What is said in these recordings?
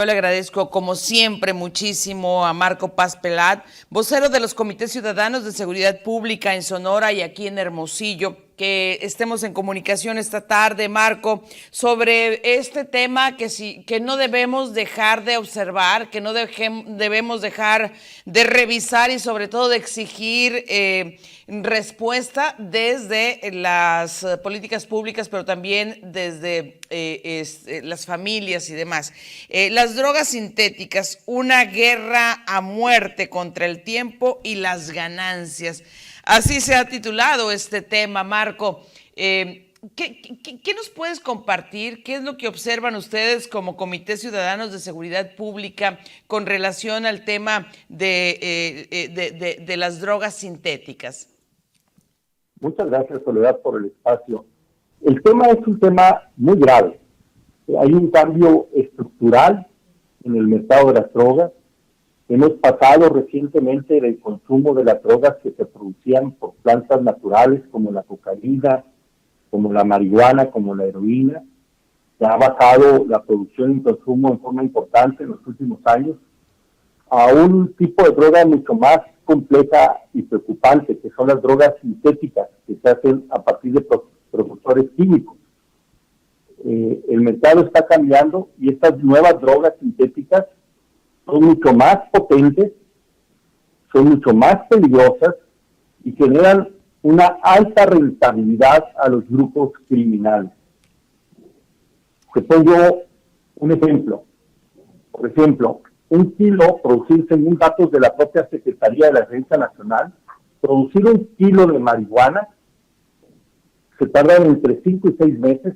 Yo le agradezco, como siempre, muchísimo a Marco Paz Pelat, vocero de los Comités Ciudadanos de Seguridad Pública en Sonora y aquí en Hermosillo, que estemos en comunicación esta tarde, Marco, sobre este tema que no debemos dejar de observar, que no debemos dejar de revisar y sobre todo de exigir respuesta desde las políticas públicas, pero también desde las familias y demás. Las drogas sintéticas, una guerra a muerte contra el tiempo y las ganancias. Así se ha titulado este tema, Marco. ¿Qué nos puedes compartir? ¿Qué es lo que observan ustedes como Comité Ciudadanos de Seguridad Pública con relación al tema de las drogas sintéticas? Muchas gracias, Soledad, por el espacio. El tema es un tema muy grave. Hay un cambio estructural en el mercado de las drogas. Hemos pasado recientemente del consumo de las drogas que se producían por plantas naturales como la cocaína, como la marihuana, como la heroína. Se ha bajado la producción y consumo en forma importante en los últimos años a un tipo de droga mucho más compleja y preocupante, que son las drogas sintéticas, que se hacen a partir de productores químicos. El mercado está cambiando y estas nuevas drogas sintéticas son mucho más potentes, son mucho más peligrosas y generan una alta rentabilidad a los grupos criminales. Te pongo un ejemplo. Por ejemplo, un kilo, producir según datos de la propia Secretaría de la Defensa Nacional, producir un kilo de marihuana se tarda entre 5 y 6 meses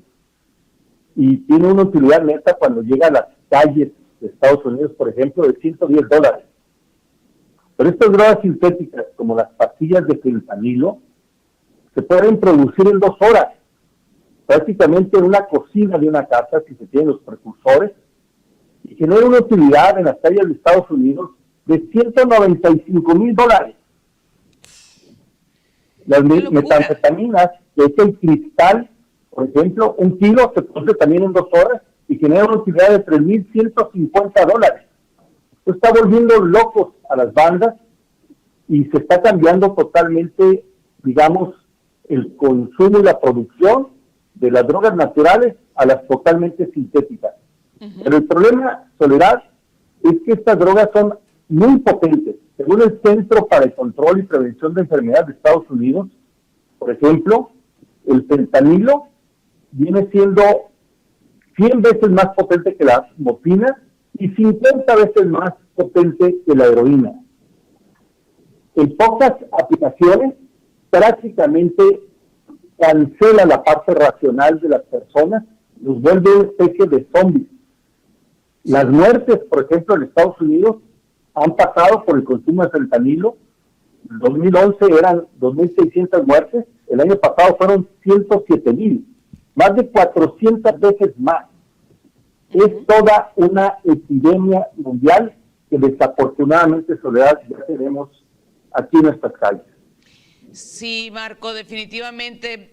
y tiene una utilidad neta cuando llega a las calles de Estados Unidos, por ejemplo, de $110. Pero estas drogas sintéticas, como las pastillas de fentanilo, se pueden producir en 2 horas, prácticamente en una cocina de una casa, si se tienen los precursores, y genera una utilidad en las calles de Estados Unidos de $195,000. Las metanfetaminas, que es el cristal, por ejemplo, un kilo se produce también en 2 horas y genera una utilidad de $3,150. Esto está volviendo locos a las bandas y se está cambiando totalmente, digamos, el consumo y la producción de las drogas naturales a las totalmente sintéticas. Pero el problema, Soledad, es que estas drogas son muy potentes. Según el Centro para el Control y Prevención de Enfermedades de Estados Unidos, por ejemplo, el fentanilo viene siendo 100 veces más potente que la morfina y 50 veces más potente que la heroína. En pocas aplicaciones, prácticamente cancela la parte racional de las personas, los vuelve una especie de zombies. Las muertes, por ejemplo, en Estados Unidos han pasado por el consumo de fentanilo. En 2011 eran 2,600 muertes, el año pasado fueron 107,000, más de 400 veces más. Es toda una epidemia mundial que desafortunadamente, Soledad, ya tenemos aquí en nuestras calles. Sí, Marco, definitivamente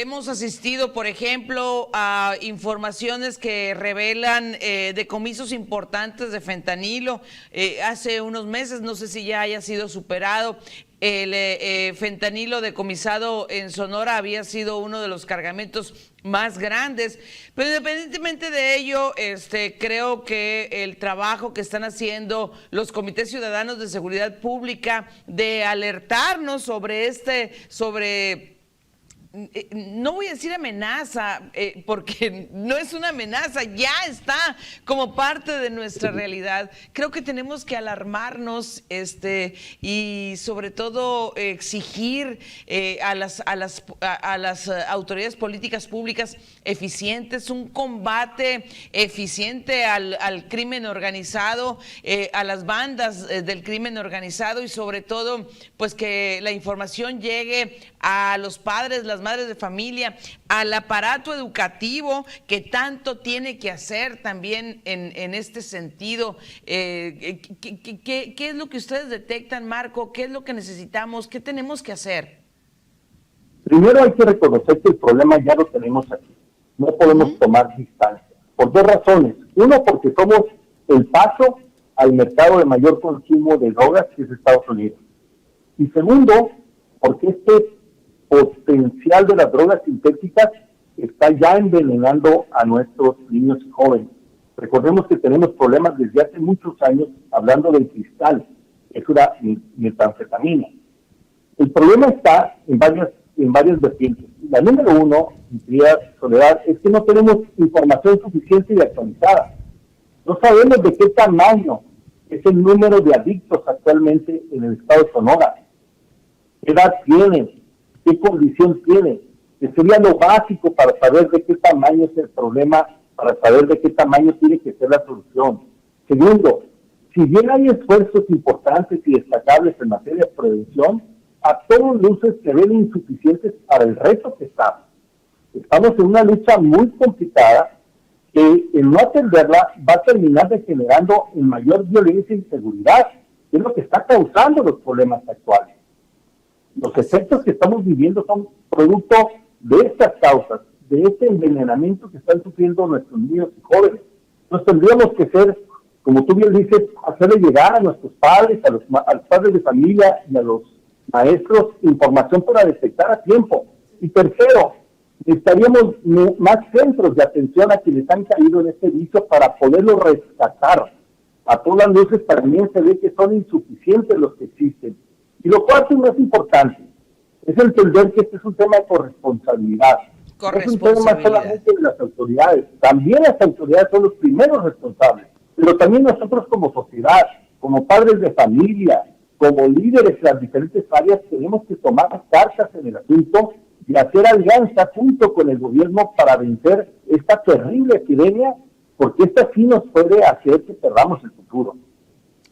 hemos asistido, por ejemplo, a informaciones que revelan decomisos importantes de fentanilo. Hace unos meses, no sé si ya haya sido superado, el fentanilo decomisado en Sonora había sido uno de los cargamentos más grandes, pero independientemente de ello, creo que el trabajo que están haciendo los comités ciudadanos de seguridad pública de alertarnos sobre no voy a decir amenaza, porque no es una amenaza, ya está como parte de nuestra realidad. Creo que tenemos que alarmarnos y sobre todo exigir a las autoridades políticas públicas eficientes, un combate eficiente al crimen organizado, a las bandas del crimen organizado y sobre todo pues que la información llegue a los padres, las madres de familia, al aparato educativo que tanto tiene que hacer también en este sentido. ¿Qué es lo que ustedes detectan, Marco? ¿Qué es lo que necesitamos? ¿Qué tenemos que hacer? Primero hay que reconocer que el problema ya lo tenemos aquí. No podemos tomar distancia. Por 2 razones. Uno, porque somos el paso al mercado de mayor consumo de drogas, que es Estados Unidos. Y segundo, porque este potencial de las drogas sintéticas está ya envenenando a nuestros niños y jóvenes. Recordemos que tenemos problemas desde hace muchos años hablando del cristal, que es una metanfetamina. El problema está en varias vertientes. La número uno, mi querida Soledad, es que no tenemos información suficiente y actualizada. No sabemos de qué tamaño es el número de adictos actualmente en el estado de Sonora. ¿Qué edad tienen? ¿Qué condición tienen? Que sería lo básico para saber de qué tamaño es el problema, para saber de qué tamaño tiene que ser la solución. Segundo, si bien hay esfuerzos importantes y destacables en materia de prevención, a todas luces se ven insuficientes para el reto que estamos. Estamos en una lucha muy complicada que el no atenderla va a terminar degenerando en mayor violencia e inseguridad, que es lo que está causando los problemas actuales. Los efectos que estamos viviendo son producto de estas causas, de este envenenamiento que están sufriendo nuestros niños y jóvenes. Entonces tendríamos que ser, como tú bien dices, hacerle llegar a nuestros padres, a los padres de familia y a los maestros información para detectar a tiempo. Y tercero, necesitaríamos más centros de atención a quienes han caído en este vicio para poderlos rescatar. A todas las luces también se ve que son insuficientes los que existen. Y lo cuarto y más importante es entender que este es un tema de corresponsabilidad. No es un tema solamente de las autoridades. También las autoridades son los primeros responsables. Pero también nosotros como sociedad, como padres de familia, como líderes de las diferentes áreas, tenemos que tomar cartas en el asunto y hacer alianza junto con el gobierno para vencer esta terrible epidemia, porque esta sí nos puede hacer que perdamos el futuro.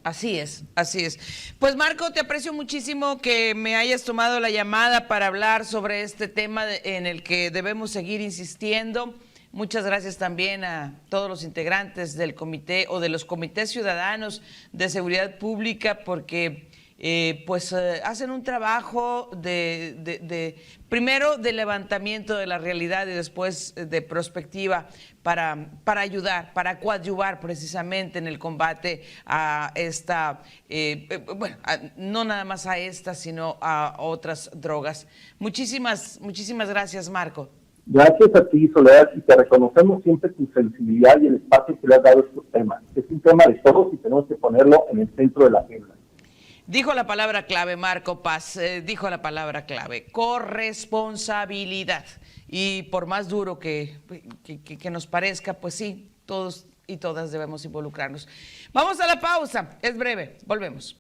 Así es, así es. Pues Marco, te aprecio muchísimo que me hayas tomado la llamada para hablar sobre este tema en el que debemos seguir insistiendo. Muchas gracias también a todos los integrantes del comité o de los comités ciudadanos de seguridad pública, porque hacen un trabajo primero de levantamiento de la realidad y después de prospectiva para ayudar, para coadyuvar precisamente en el combate a esta, no nada más a esta, sino a otras drogas. Muchísimas gracias, Marco. Gracias a ti, Soledad, y te reconocemos siempre tu sensibilidad y el espacio que le has dado a estos temas. Es un tema de todos y tenemos que ponerlo en el centro de la agenda. Dijo la palabra clave, Marco Paz, dijo la palabra clave, corresponsabilidad. Y por más duro que nos parezca, pues sí, todos y todas debemos involucrarnos. Vamos a la pausa, es breve, volvemos.